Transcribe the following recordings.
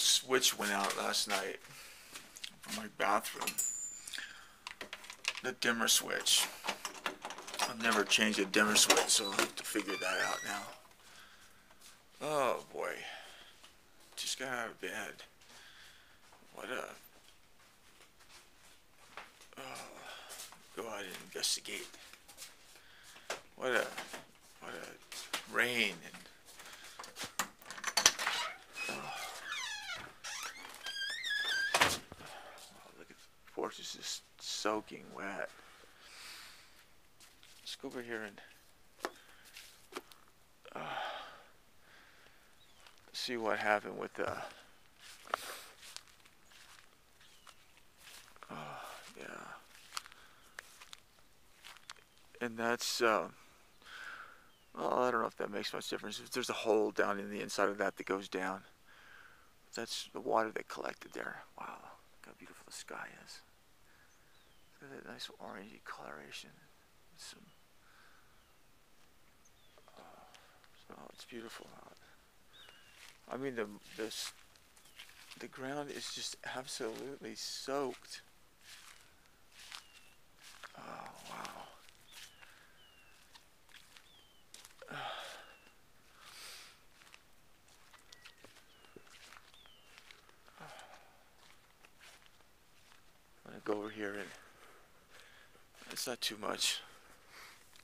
switch went out last night from my bathroom. The dimmer switch. I've never changed a dimmer switch, so I'll have to figure that out now. Oh boy. Just got out of bed. What a... go out and investigate. What a rain and... look at the porch is just soaking wet. Let's go over here and see what happened with the yeah. And that's well, I don't know if that makes much difference. If there's a hole down in the inside of that goes down, that's the water that collected there. Wow, look how beautiful the sky is. Look at that nice orangey coloration. Some, so it's beautiful out. I mean, the ground is just absolutely soaked. Oh wow. I'm gonna go over here and it's not too much.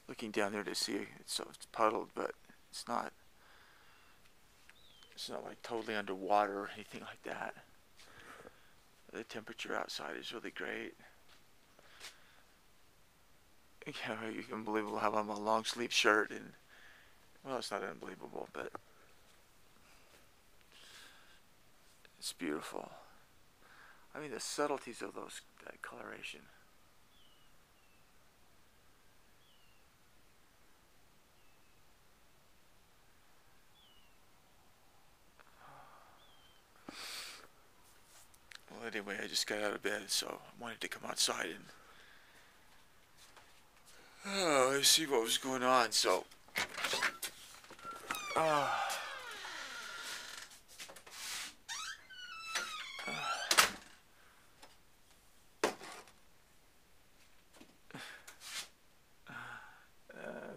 Looking down there to see it's puddled, but it's not like totally underwater or anything like that. The temperature outside is really great. Yeah, unbelievable how I'm a long sleeve shirt and well, it's not unbelievable, but it's beautiful. I mean, the subtleties of that coloration. Well, anyway, I just got out of bed, so I wanted to come outside and let's see what was going on. So,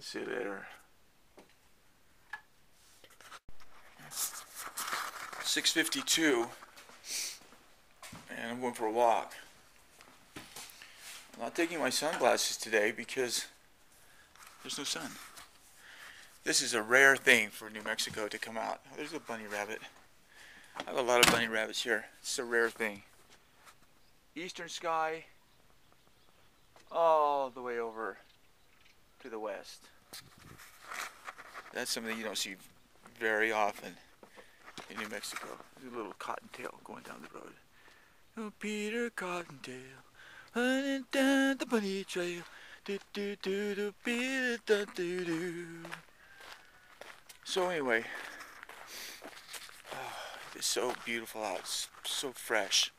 see you later. 6:52, and I'm going for a walk. I'm not taking my sunglasses today because there's no sun. This is a rare thing for New Mexico to come out. Oh, there's a bunny rabbit. I have a lot of bunny rabbits here. It's a rare thing. Eastern sky all the way over to the west. That's something you don't see very often in New Mexico. There's a little cottontail going down the road. Oh, Peter Cottontail, running down the bunny trail. Do do do do do do do do. So anyway, it's so beautiful out. It's so fresh.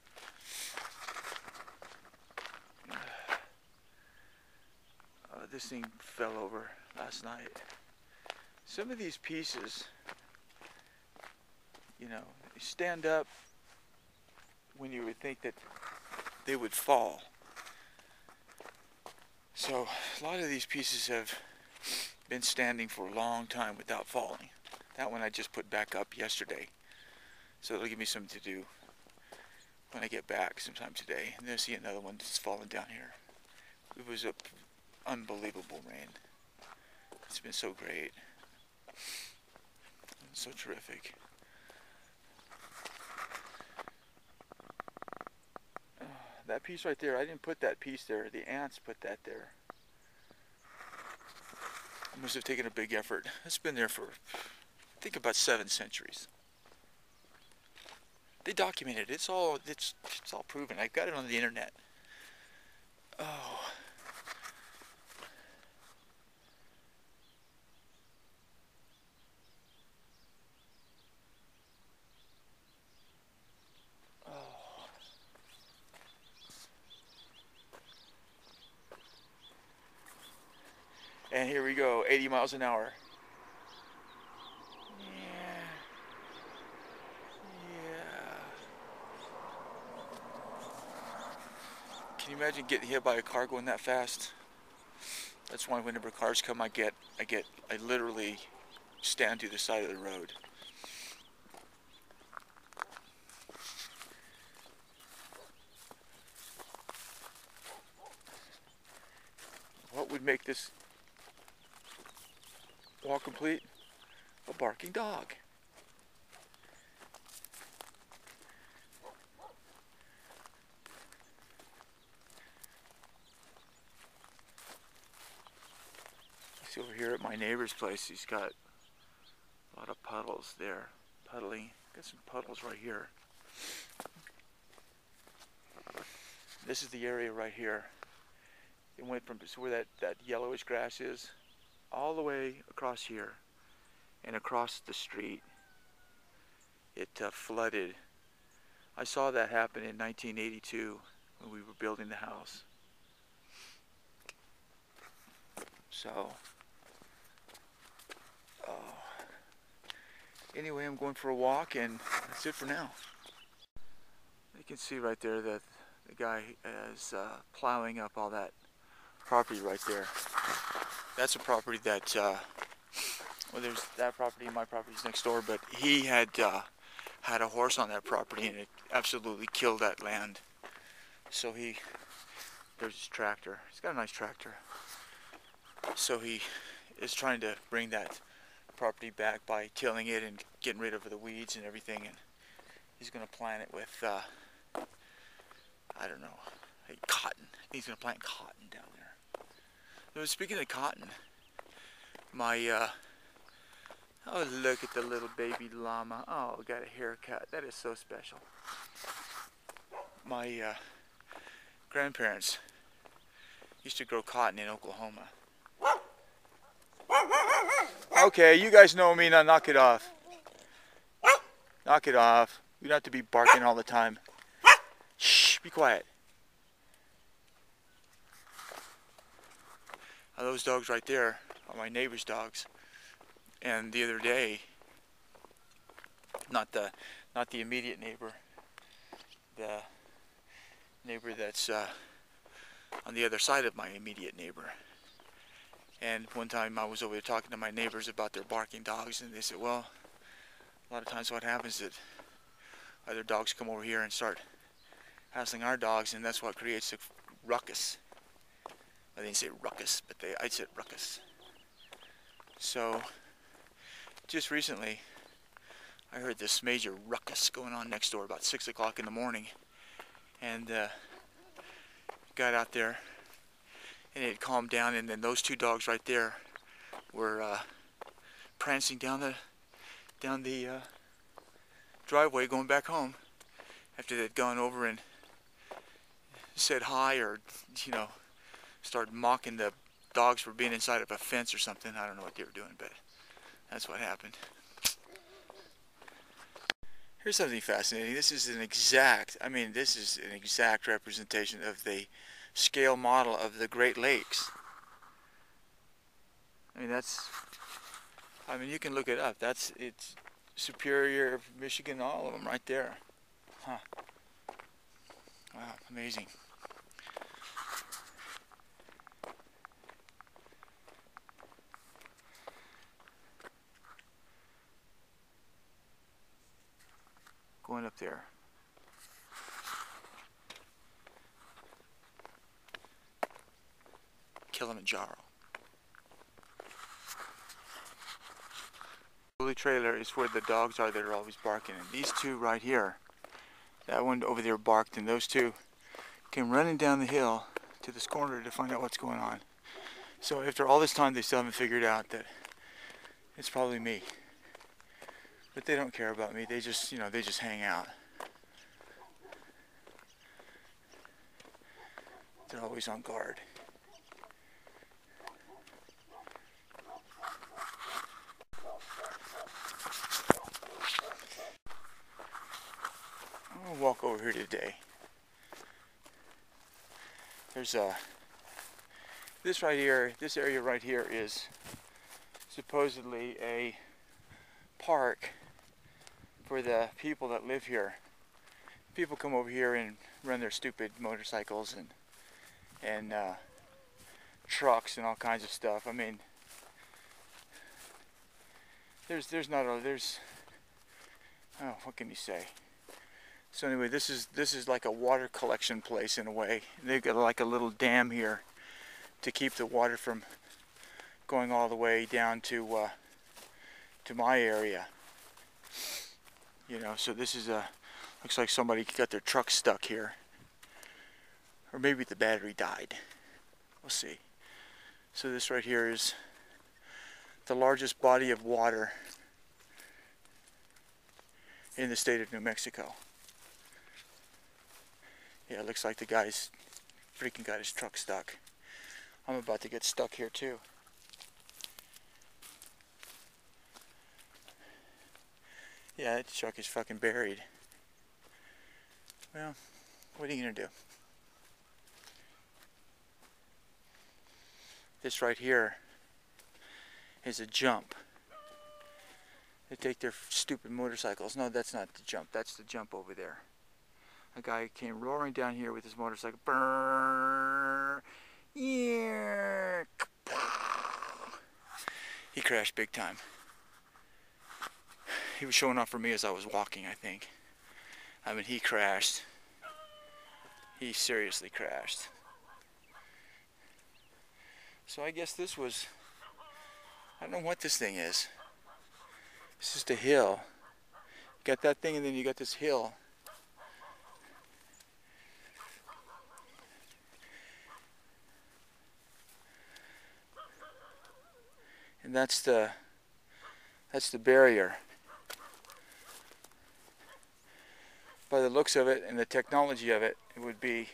This thing fell over last night. Some of these pieces, you know, they stand up when you would think that they would fall. So a lot of these pieces have been standing for a long time without falling. That one I just put back up yesterday. So it'll give me something to do when I get back sometime today. And then I see another one that's fallen down here. It was a unbelievable rain. It's been so great. So terrific. That piece right there, I didn't put that piece there. The ants put that there. It must have taken a big effort. It's been there for, I think, about 7 centuries. They documented it. It's all proven. I got it on the internet. Oh. And here we go, 80 miles an hour. Yeah. imagine getting hit by a car going that fast? That's why whenever cars come, I literally stand to the side of the road. What would make this walk complete? A barking dog. See over here at my neighbor's place, he's got a lot of puddles there. Puddling. Got some puddles right here. This is the area right here. It went from where that yellowish grass is all the way across here and across the street. It flooded. I saw that happen in 1982 when we were building the house. So, anyway, I'm going for a walk, and that's it for now. You can see right there that the guy is plowing up all that property right there. That's a property that, well, there's that property, my property's next door, but he had had a horse on that property, and it absolutely killed that land. So there's his tractor. He's got a nice tractor. So he is trying to bring that property back by tilling it and getting rid of the weeds and everything, and he's going to plant it with, I don't know, cotton. He's going to plant cotton down there. So speaking of cotton, oh, look at the little baby llama. Oh, got a haircut. That is so special. My grandparents used to grow cotton in Oklahoma. Okay, you guys know me, now knock it off. Knock it off. You don't have to be barking all the time. Shh, be quiet. Now, those dogs right there are my neighbor's dogs. And the other day, not the immediate neighbor, the neighbor that's on the other side of my immediate neighbor. And one time I was over there talking to my neighbors about their barking dogs, and they said, well, a lot of times what happens is that other dogs come over here and start hassling our dogs, and that's what creates a ruckus. I didn't say ruckus, but I said ruckus. So, just recently, I heard this major ruckus going on next door about 6 o'clock in the morning, and got out there, and it calmed down, and then those two dogs right there were prancing down the driveway going back home after they'd gone over and said hi, or started mocking the dogs for being inside of a fence or something. I don't know what they were doing, but that's what happened. Here's something fascinating. This is an exact representation of the scale model of the Great Lakes. You can look it up. It's Superior, Michigan, all of them right there. Huh. Wow, amazing. Going up there. Kilimanjaro. The trailer is where the dogs are that are always barking, and these two right here, that one over there barked, and those two came running down the hill to this corner to find out what's going on. So after all this time, they still haven't figured out that it's probably me. But they don't care about me. They just, they just hang out. They're always on guard. I'm gonna walk over here today. There's this area right here is supposedly a park for the people that live here. People come over here and run their stupid motorcycles and and trucks and all kinds of stuff. I mean, oh, what can you say? So anyway, this is like a water collection place in a way. They've got like a little dam here to keep the water from going all the way down to my area. You know, so this is looks like somebody got their truck stuck here, or maybe the battery died. We'll see. So this right here is the largest body of water in the state of New Mexico. Yeah, it looks like the guy's freaking got his truck stuck. I'm about to get stuck here too. Yeah, that truck is fucking buried. Well, what are you gonna do? This right here is a jump. They take their stupid motorcycles. No, that's not the jump. That's the jump over there. A guy came roaring down here with his motorcycle. Brrr, yeah. He crashed big time. He was showing off for me as I was walking, I think. I mean, he crashed. He seriously crashed. So I guess this was, I don't know what this thing is. It's just a hill. You got that thing and then you got this hill. And that's the barrier. By the looks of it and the technology of it, it would be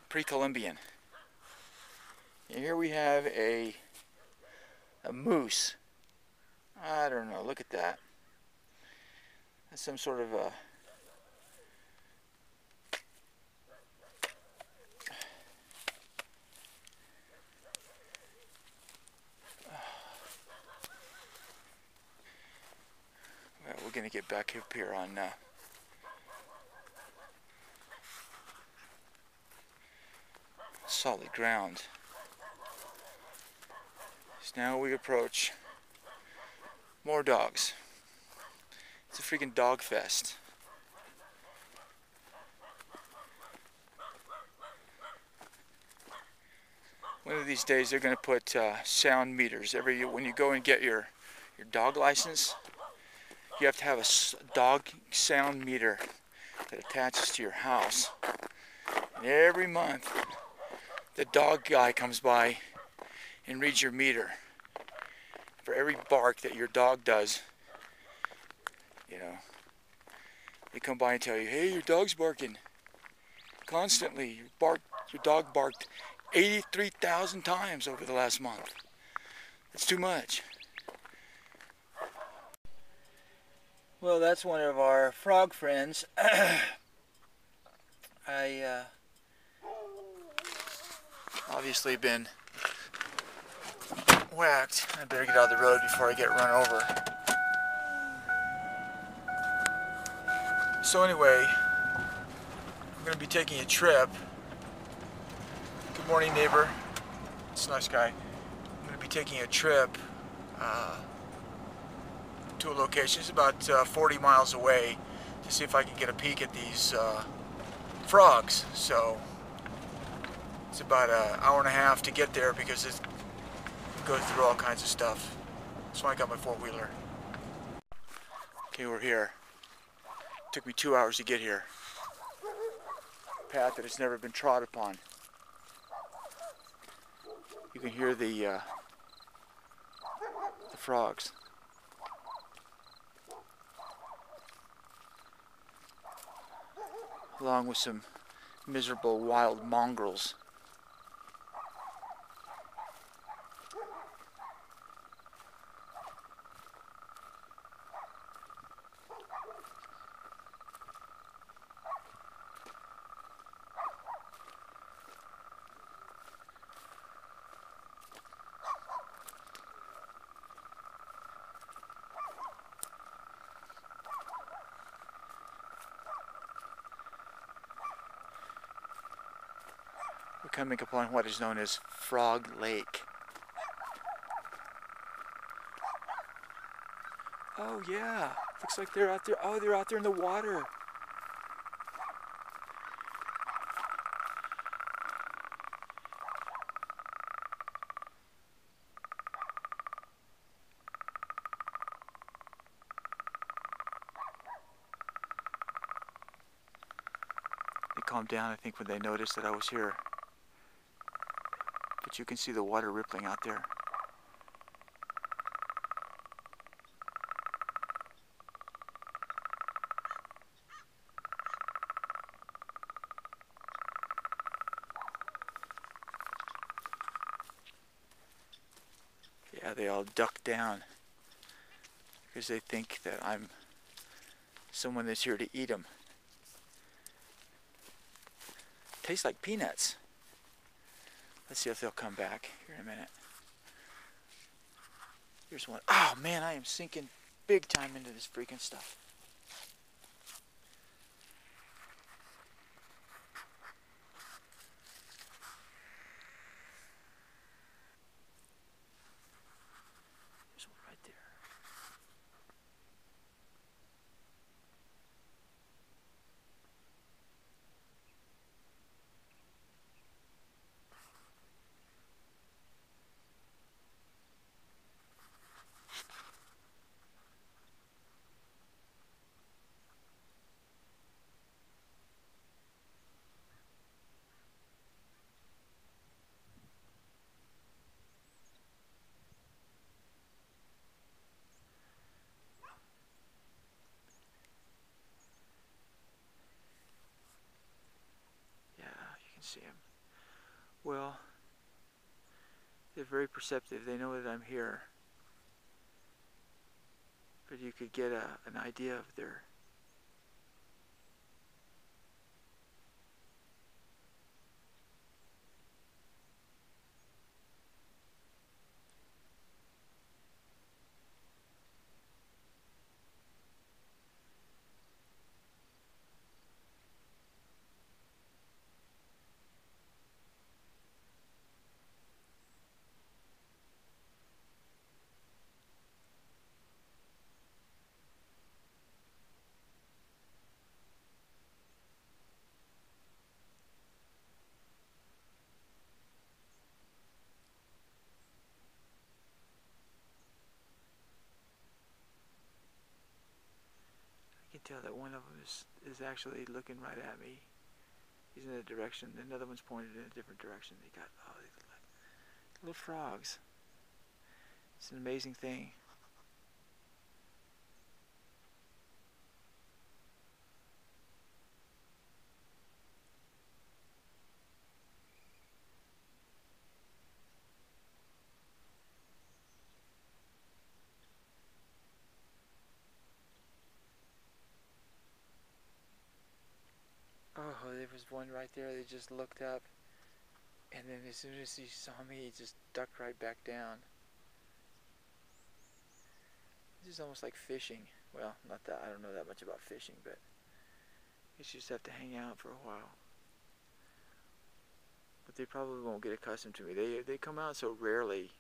pre-Columbian. And here we have a moose. I don't know, look at that. That's some sort of a well, we're gonna get back up here on solid ground. So now we approach more dogs. It's a freaking dog fest. One of these days they're going to put sound meters when you go and get your dog license. You have to have a dog sound meter that attaches to your house. And every month the dog guy comes by and reads your meter. For every bark that your dog does, you know, they come by and tell you, hey, your dog's barking constantly. Your dog barked 83,000 times over the last month. It's too much. Well, that's one of our frog friends. I obviously been whacked. I better get out of the road before I get run over. So anyway, I'm going to be taking a trip. Good morning, neighbor. It's a nice guy. I'm going to be taking a trip to a location. It's about 40 miles away to see if I can get a peek at these frogs. So it's about an hour and a half to get there because it goes through all kinds of stuff. That's why I got my four-wheeler. Okay, we're here. Took me 2 hours to get here. Path that has never been trod upon. You can hear the frogs. Along with some miserable wild mongrels. coming upon what is known as Frog Lake. Oh yeah, looks like they're out there. Oh, they're out there in the water. They calmed down, I think, when they noticed that I was here. But you can see the water rippling out there. Yeah, they all duck down because they think that I'm someone that's here to eat them. Tastes like peanuts. Let's see if they'll come back here in a minute. Here's one. Oh man, I am sinking big time into this freaking stuff. There's one right there. Yeah, you can see them. Well, they're very perceptive. They know that I'm here. But you could get an idea of their I can tell that one of them is actually looking right at me. He's in a direction. Another one's pointed in a different direction. They got, oh, they look like little frogs. It's an amazing thing. Oh, there was one right there. They just looked up, and then as soon as he saw me, he just ducked right back down. This is almost like fishing. Well, not that I don't know that much about fishing, but you just have to hang out for a while. But they probably won't get accustomed to me. They come out so rarely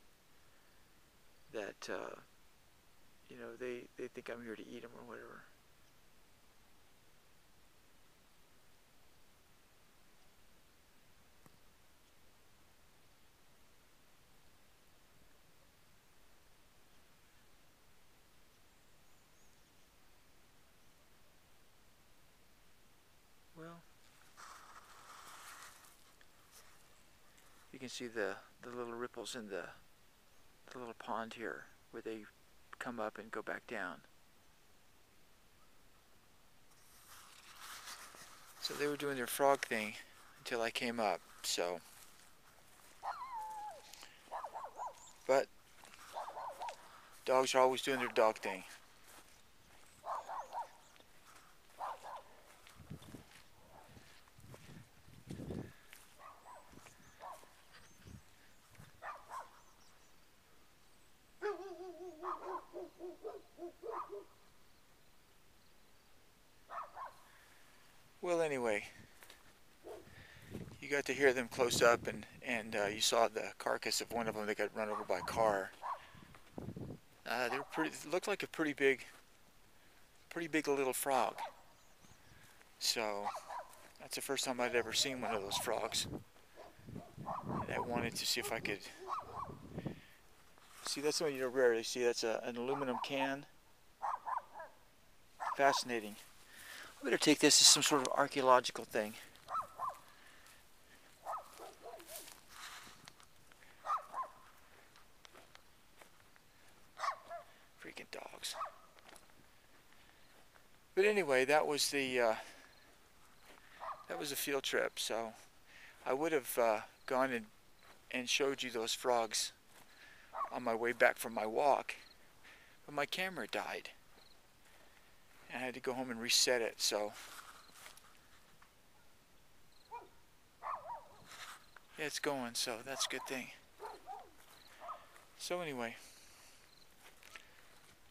that you know, they think I'm here to eat them or whatever. Well, you can see the little ripples in the little pond here where they come up and go back down. So they were doing their frog thing until I came up, so. But dogs are always doing their dog thing. Well, anyway, you got to hear them close up, and you saw the carcass of one of them that got run over by a car. They're pretty. Looked like a pretty big little frog. So that's the first time I'd ever seen one of those frogs. And I wanted to see if I could see. That's something you rarely see. That's an aluminum can. Fascinating. I better take this as some sort of archaeological thing. Freaking dogs. But anyway, that was a field trip. So I would have gone and showed you those frogs on my way back from my walk, but my camera died. I had to go home and reset it, so yeah, it's going, so that's a good thing. So anyway,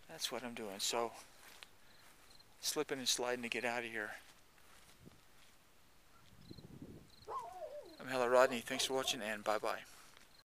that's what I'm doing. So slipping and sliding to get out of here. I'm Hella Rodney. Thanks for watching, and bye-bye.